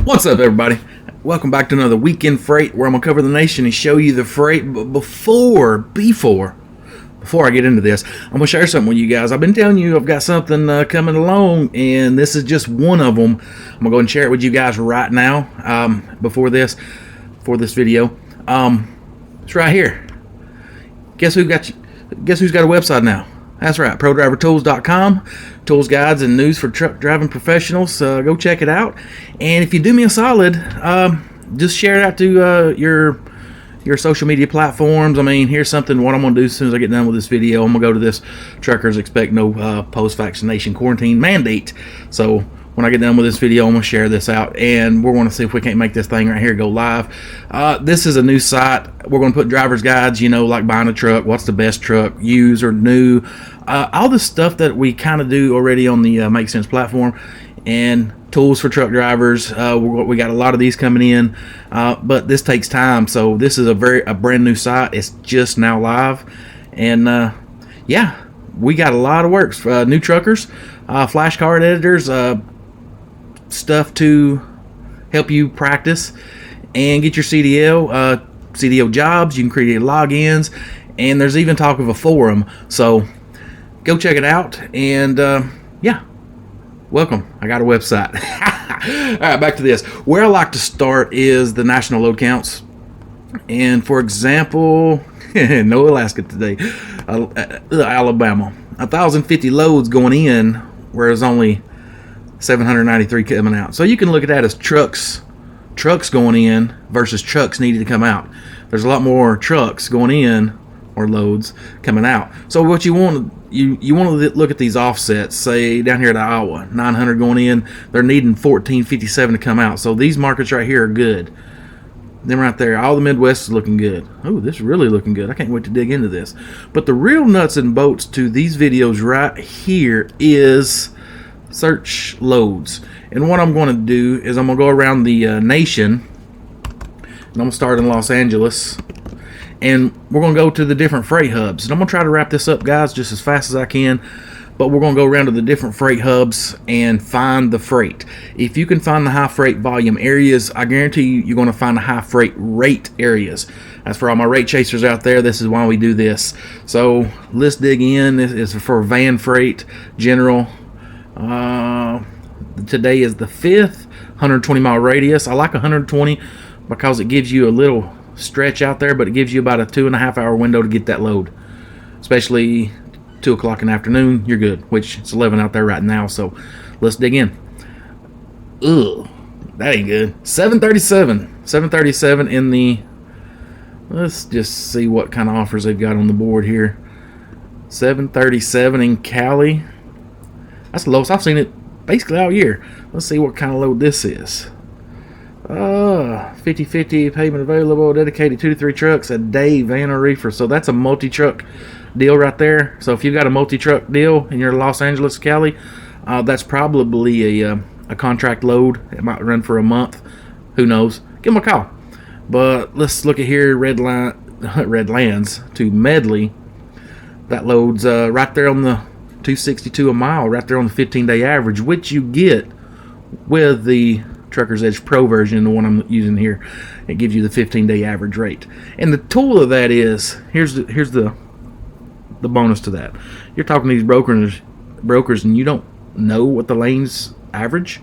What's up, everybody? Welcome back to another Weekend Freight, where I'm gonna cover the nation and show you the freight. But before I get into this, I'm gonna share something with you guys. I've been telling you I've got something coming along, and this is just one of them. I'm gonna go and share it with you guys right now. Before this video, it's right here. Guess who's got a website now? That's right, ProDriverTools.com. Tools, guides, and news for truck driving professionals. Go check it out. And if you do me a solid, just share it out to your social media platforms. I mean, here's something. What I'm going to do as soon as I get done with this video, I'm going to go to this Truckers Expect No Post-Vaccination Quarantine Mandate. So when I get done with this video, I'm going to share this out, and we're going to see if we can't make this thing right here go live. This is a new site. We're going to put driver's guides, like buying a truck, what's the best truck, used or new, all the stuff that we kind of do already on the MakeCents platform, and tools for truck drivers. We got a lot of these coming in, but this takes time. So this is a brand new site. It's just now live, and yeah, we got a lot of works. New truckers, flashcard editors, stuff to help you practice and get your CDL jobs. You can create logins, and there's even talk of a forum. So go check it out, and yeah, welcome. I got a website. All right, back to this. Where I like to start is the national load counts. And for example, no Alaska today, Alabama, 1,050 loads going in, whereas only 793 coming out. So you can look at that as trucks going in versus trucks needing to come out. There's a lot more trucks going in or loads coming out. So what you want to look at these offsets. Say down here at Iowa, 900 going in, they're needing 1457 to come out. So these markets right here are good. Then right there, all the Midwest is looking good. Oh, this is really looking good. I can't wait to dig into this. But the real nuts and bolts to these videos right here is search loads. And what I'm going to do is I'm going to go around the nation, and I'm going to start in Los Angeles, and we're going to go to the different freight hubs. And I'm going to try to wrap this up, guys, just as fast as I can. But we're going to go around to the different freight hubs and find the freight. If you can find the high freight volume areas, I guarantee you're going to find the high freight rate areas. That's for all my rate chasers out there. This is why we do this. So let's dig in. This is for van freight general. Today is the 5th, 120 mile radius. I like 120 because it gives you a little stretch out there, but it gives you about a 2.5 hour window to get that load. Especially 2 o'clock in the afternoon, you're good, which it's 11 out there right now. So let's dig in. Ugh, that ain't good. 737 in the, let's just see what kind of offers they've got on the board here. 737 in Cali. That's the lowest I've seen it basically all year. Let's see what kind of load this is. 50/50 payment available, dedicated 2 to 3 trucks a day, van or reefer. So that's a multi-truck deal right there. So if you've got a multi-truck deal in your Los Angeles, Cali, that's probably a contract load. It might run for a month. Who knows? Give them a call. But let's look at here. Redlands to Medley. That loads right there on the 262 a mile, right there on the 15-day average, which you get with the Truckersedge Pro version, the one I'm using here. It gives you the 15-day average rate. And the tool of that is, here's the bonus to that. You're talking to these brokers, and you don't know what the lanes average.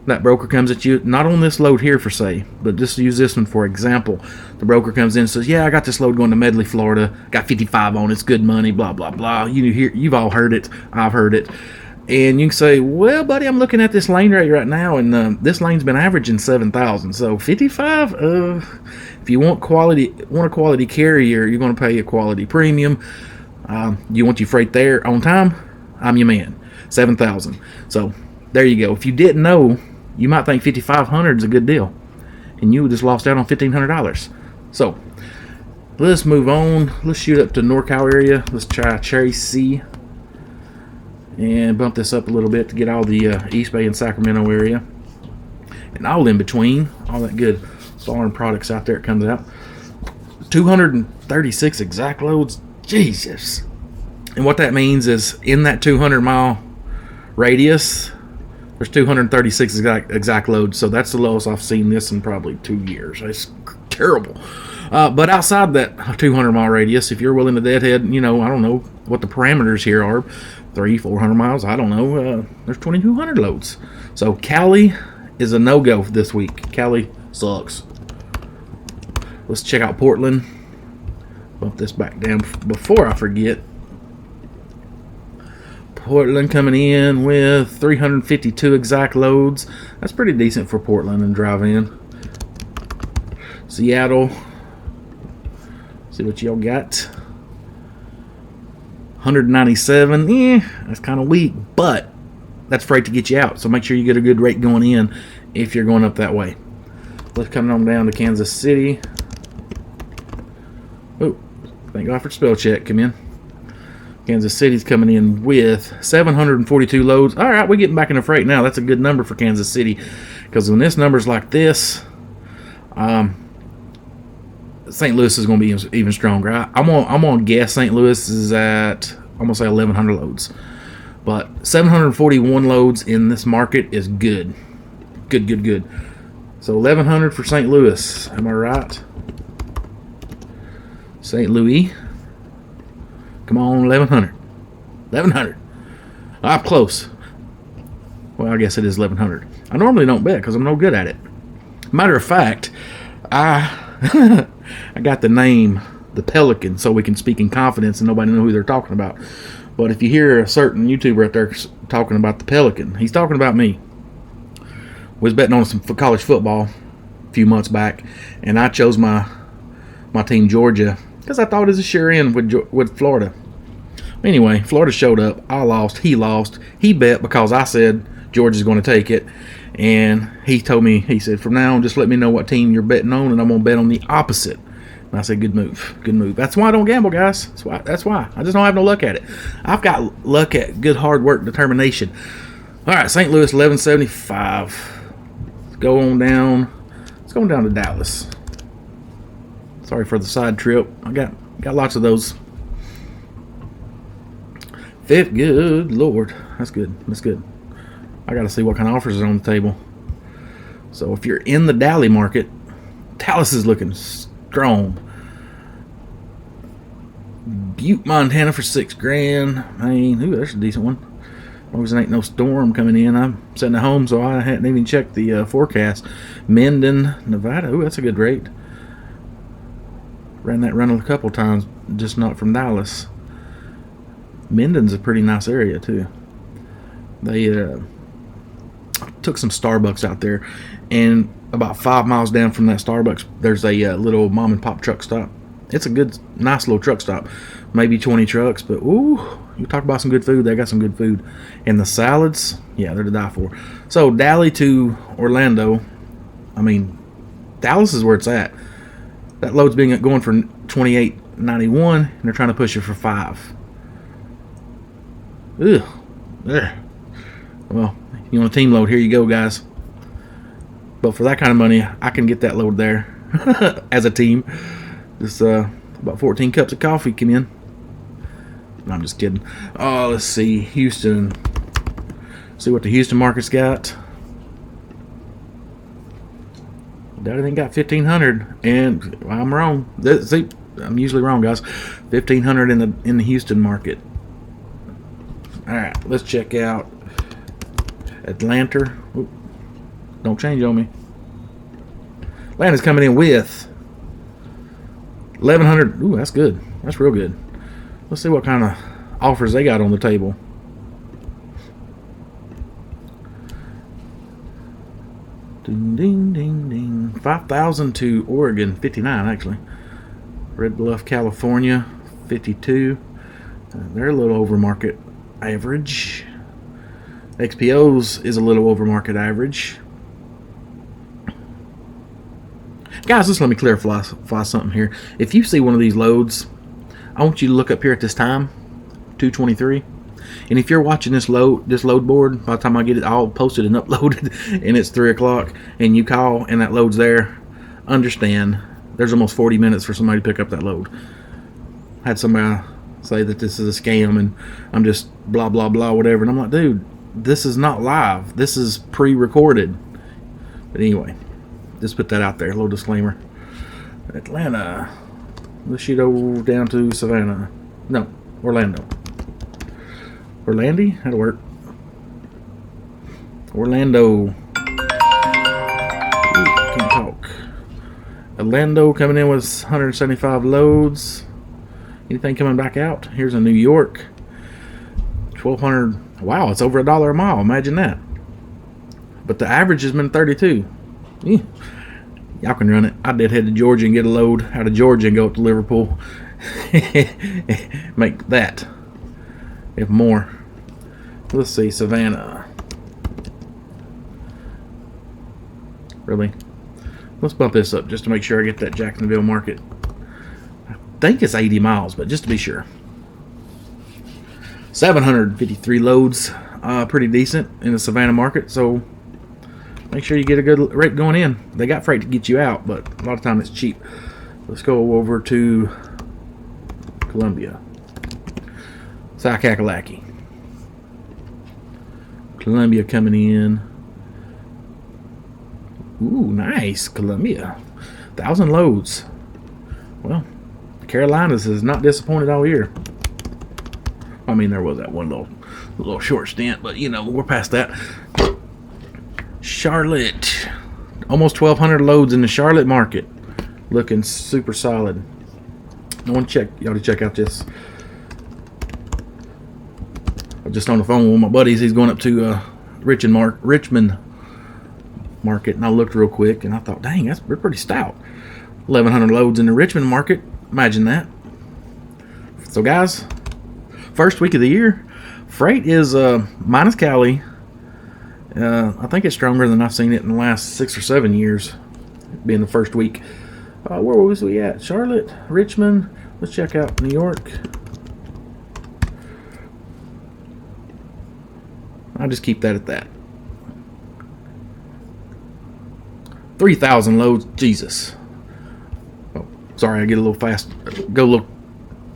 That broker comes at you, not on this load here for say, but just use this one for example. The broker comes in and says, yeah, I got this load going to Medley, Florida, got 55 on it, it's good money, blah, blah, blah. You've all heard it, I've heard it. And you can say, well, buddy, I'm looking at this lane rate right now, and this lane's been averaging 7,000. So 55, if you want a quality carrier, you're going to pay a quality premium. You want your freight there on time, I'm your man. 7,000. So there you go. If you didn't know, you might think 5,500 is a good deal, and you just lost out on $1,500. So let's move on. Let's shoot up to NorCal area. Let's try Cherry C and bump this up a little bit to get all the East Bay and Sacramento area and all in between, all that good foreign products out there. It comes out 236 exact loads. Jesus. And what that means is in that 200 mile radius, There's 236 exact loads, so that's the lowest I've seen this in probably 2 years. It's terrible. But outside that 200-mile radius, if you're willing to deadhead, I don't know what the parameters here are, 300-400 miles, I don't know. There's 2,200 loads. So Cali is a no-go this week. Cali sucks. Let's check out Portland. Bump this back down before I forget. Portland coming in with 352 exact loads. That's pretty decent for Portland and drive in. Seattle. See what y'all got. 197. That's kind of weak, but that's freight to get you out. So make sure you get a good rate going in if you're going up that way. Let's come on down to Kansas City. Oh, thank God for spell check. Come in. Kansas City's coming in with 742 loads. All right, we're getting back into freight now. That's a good number for Kansas City, because when this number's like this, St. Louis is going to be even stronger. I'm gonna guess St. Louis is at, I'm gonna say 1,100 loads, but 741 loads in this market is good. Good. So 1,100 for St. Louis. Am I right? St. Louis. Come on, 1,100. 1,100. I'm close. Well, I guess it is 1,100. I normally don't bet because I'm no good at it. Matter of fact, I got the name, the Pelican, so we can speak in confidence and nobody know who they're talking about. But if you hear a certain YouTuber out there talking about the Pelican, he's talking about me. Was betting on some college football a few months back, and I chose my team Georgia because I thought it was a sure in with Florida. Anyway, Florida showed up. I lost. He lost. He bet because I said Georgia's going to take it. And he told me, he said, from now on, just let me know what team you're betting on, and I'm going to bet on the opposite. And I said, good move. Good move. That's why I don't gamble, guys. That's why. I just don't have no luck at it. I've got luck at good hard work, determination. All right, St. Louis, 1175. Let's go on down. Let's go on down to Dallas. Sorry for the side trip. I got lots of those. Fifth, good Lord. That's good. That's good. I got to see what kind of offers are on the table. So if you're in the Dallas market, Dallas is looking strong. Butte, Montana for $6,000. I mean, ooh, there's a decent one. As long as there ain't no storm coming in. I'm sitting at home, so I hadn't even checked the forecast. Minden, Nevada. Ooh, that's a good rate. Ran that run a couple times, just not from Dallas. Minden's a pretty nice area too. They took some Starbucks out there, and about 5 miles down from that Starbucks, there's a little mom and pop truck stop. It's a good, nice little truck stop. Maybe 20 trucks, but ooh, you talk about some good food. They got some good food, and the salads, yeah, they're to die for. So Dallas to Orlando. I mean, Dallas is where it's at. That load's being going for $28.91, and they're trying to push it for $5. Ugh. Ugh. Well, you want a team load? Here you go, guys. But for that kind of money, I can get that load there as a team. Just about 14 cups of coffee come in. No, I'm just kidding. Oh, let's see, Houston. See what the Houston market's got. That ain't got 1,500, and I'm wrong. See, I'm usually wrong, guys. 1,500 in the Houston market. All right, let's check out Atlanta. Oop, don't change on me. Atlanta's coming in with 1,100. Ooh, that's good. That's real good. Let's see what kind of offers they got on the table. Ding, ding, ding, ding. 5,000 to Oregon, 59 actually. Red Bluff, California, 52. They're a little over market average. XPO's is a little over market average. Guys, just let me clarify something here. If you see one of these loads, I want you to look up here at this time, 2:23. And if you're watching this load board, by the time I get it all posted and uploaded, and it's 3 o'clock, and you call and that load's there, understand there's almost 40 minutes for somebody to pick up that load. I had somebody say that this is a scam and I'm just blah blah blah whatever, and I'm like, dude, this is not live. This is pre-recorded. But anyway, just put that out there. A little disclaimer. Atlanta. Let's go down to Savannah. No, Orlando. Orlando? How'd it work? Orlando. Ooh, can't talk. Orlando coming in with 175 loads. Anything coming back out? Here's a New York. 1,200. Wow, it's over $1 a mile. Imagine that. But the average has been 32. Y'all can run it. I did head to Georgia and get a load out of Georgia and go up to Liverpool. Make that. If more. Let's see, Savannah. Really? Let's bump this up just to make sure I get that Jacksonville market. I think it's 80 miles, but just to be sure. 753 loads. Pretty decent in the Savannah market, so make sure you get a good rate going in. They got freight to get you out, but a lot of time it's cheap. Let's go over to Columbia. South Kakalaki. Columbia coming in. Ooh, nice. Columbia. 1,000 loads. Well, the Carolinas has not disappointed all year. I mean, there was that one little short stint, but you know, we're past that. Charlotte. Almost 1,200 loads in the Charlotte market. Looking super solid. You ought to check out this. I'm just on the phone with my buddies. He's going up to Richmond market, and I looked real quick, and I thought, dang, we're pretty stout. 1,100 loads in the Richmond market. Imagine that. So, guys, first week of the year, freight is minus Cali. I think it's stronger than I've seen it in the last 6 or 7 years, being the first week. Where was we at? Charlotte, Richmond. Let's check out New York. I'll just keep that at that. 3,000 loads. Jesus. Oh, sorry, I get a little fast. Go a little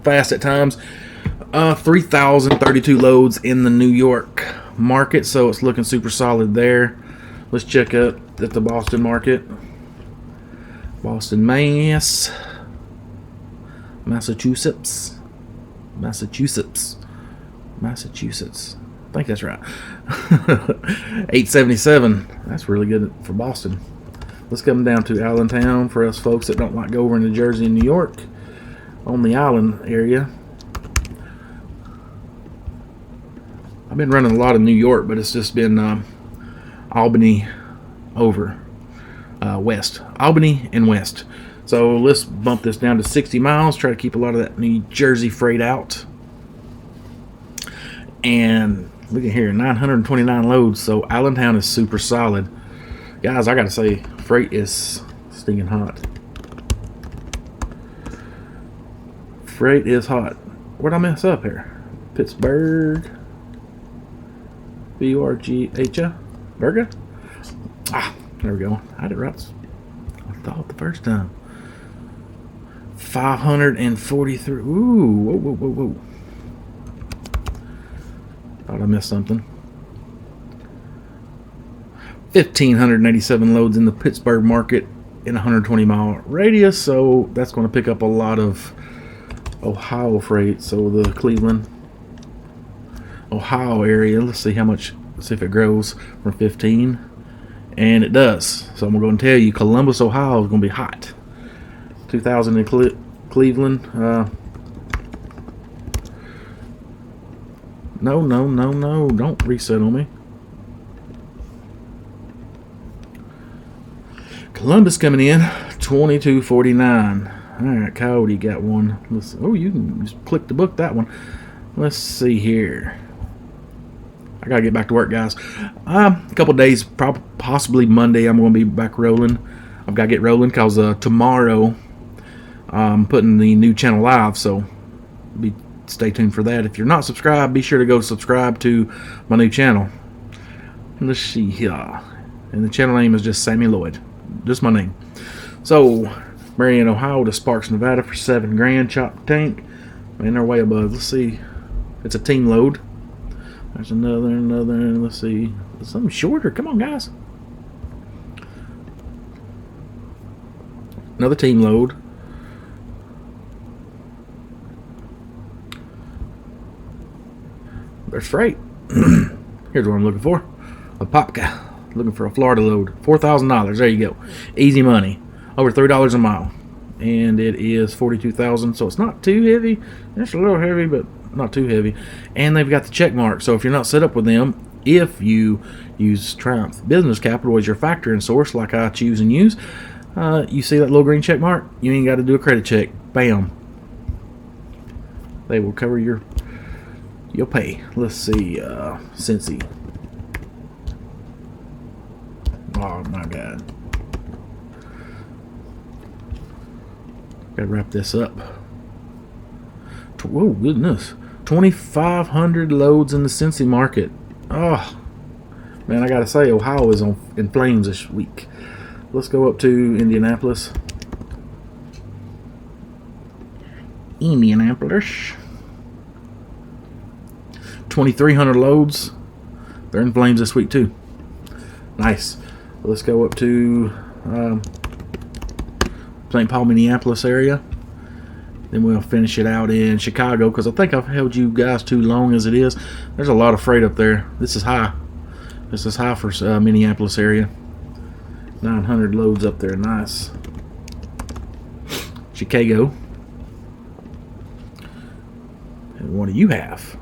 fast at times. 3,032 loads in the New York market, so it's looking super solid there. Let's check out at the Boston market. Boston, Massachusetts. I think that's right. 877. That's really good for Boston. Let's come down to Allentown for us folks that don't like go over into Jersey and New York on the island area. I've been running a lot of New York, but it's just been Albany over west. Albany and west. So let's bump this down to 60 miles. Try to keep a lot of that New Jersey freight out. And look at here, 929 loads. So Allentown is super solid. Guys, I gotta say, freight is stinking hot. Freight is hot. Where'd I mess up here? Pittsburgh. B-U-R-G-H-A? Burger? Ah, there we go. I had it right. I thought the first time. 543. Ooh, whoa. Thought I missed something. 1,587 loads in the Pittsburgh market in a 120-mile radius, so that's going to pick up a lot of Ohio freight. So the Cleveland, Ohio area, let's see how much, let's see if it grows from 15, and it does. So I'm going to tell you, Columbus, Ohio is going to be hot. 2,000 in Cleveland. No, don't reset on me. Columbus coming in 2249. Alright, Coyote got one. You can just click to book that one. Let's see here. I gotta get back to work, guys. A couple days, possibly Monday, I'm gonna be back rolling. I've gotta get rolling because tomorrow I'm putting the new channel live, so stay tuned for that. If you're not subscribed, be sure to go subscribe to my new channel. Let's see here. And the channel name is just Sammy Lloyd. Just my name. So, Marion, Ohio to Sparks, Nevada for $7,000. Chop tank. Man, they're way above. Let's see. It's a team load. There's another. Let's see. Something shorter. Come on, guys. Another team load. There's freight. Here's what I'm looking for. A Popka. Looking for a Florida load. $4,000. There you go. Easy money. Over $3 a mile. And it is 42,000, so it's not too heavy. It's a little heavy, but not too heavy. And they've got the check mark, so if you're not set up with them, if you use Triumph Business Capital as your factoring source, like I choose and use, you see that little green check mark? You ain't got to do a credit check. Bam. They will cover your pay. Let's see, Cincy. Oh my God. Gotta wrap this up. Whoa, goodness. 2,500 loads in the Cincy market. Oh, man, I gotta say, Ohio is in flames this week. Let's go up to Indianapolis. 2,300 loads. They're in flames this week too. Nice. Let's go up to St. Paul, Minneapolis area. Then we'll finish it out in Chicago, because I think I've held you guys too long as it is. There's a lot of freight up there. This is high. This is high for Minneapolis area. 900 loads up there. Nice. Chicago. And what do you have?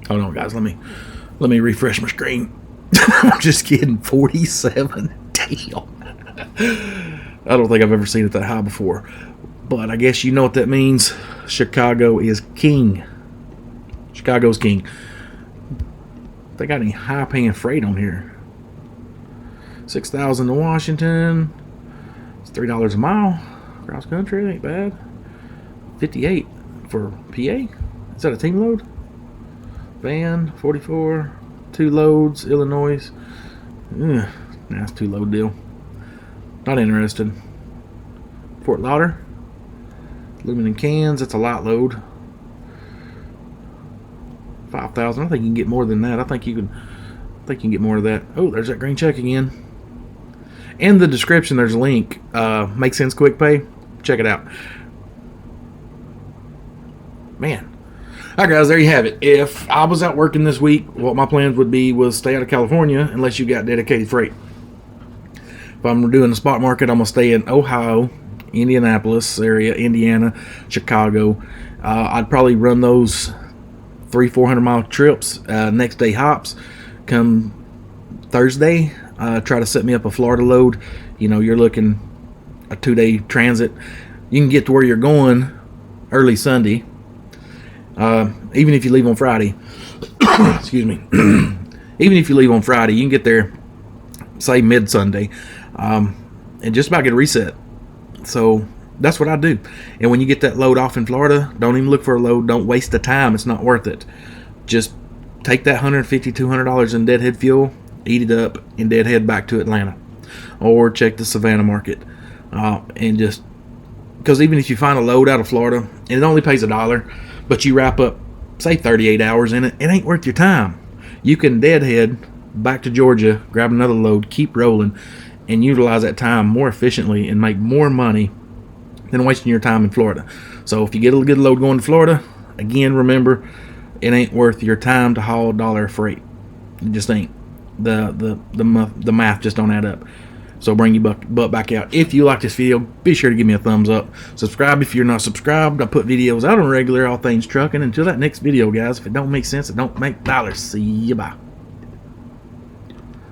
Hold on, guys. Let me refresh my screen. I'm just kidding. 47. Damn. I don't think I've ever seen it that high before, but I guess you know what that means. Chicago is king. Chicago's king. They got any high-paying freight on here? 6,000 to Washington. It's $3 a mile. Cross country ain't bad. 58 for PA. Is that a team load? Van 44. 2 loads. Illinois. Nice 2 load deal. Not interested. Fort Lauder. Aluminum cans. That's a light load. 5,000. I think you can get more than that. I think you can get more of that. Oh, there's that green check again. In the description, there's a link. MakeCents Quick Pay. Check it out. Man. All right, guys, there you have it. If I was out working this week, what my plans would be was stay out of California unless you got dedicated freight. If I'm doing the spot market, I'm going to stay in Ohio, Indianapolis area, Indiana, Chicago. I'd probably run those 300-400 mile trips, next day hops. Come Thursday, try to set me up a Florida load. You know, you're looking a 2-day transit. You can get to where you're going early Sunday. Even if you leave on Friday. Excuse me. Even if you leave on Friday, you can get there, say, mid-Sunday. And just about get a reset. So that's what I do. And when you get that load off in Florida, don't even look for a load. Don't waste the time. It's not worth it. Just take that $150-200 in deadhead fuel, eat it up, and deadhead back to Atlanta, or check the Savannah market. And just because even if you find a load out of Florida and it only pays $1, but you wrap up, say, 38 hours in it, it ain't worth your time. You can deadhead back to Georgia, grab another load, keep rolling, and utilize that time more efficiently and make more money than wasting your time in Florida. So if you get a good load going to Florida, again, remember, it ain't worth your time to haul $1 freight. It just ain't. The math just don't add up. So bring your butt back out. If you like this video, be sure to give me a thumbs up. Subscribe if you're not subscribed. I put videos out on regular, all things trucking. Until that next video, guys, if it don't make sense, it don't make dollars. See ya, bye.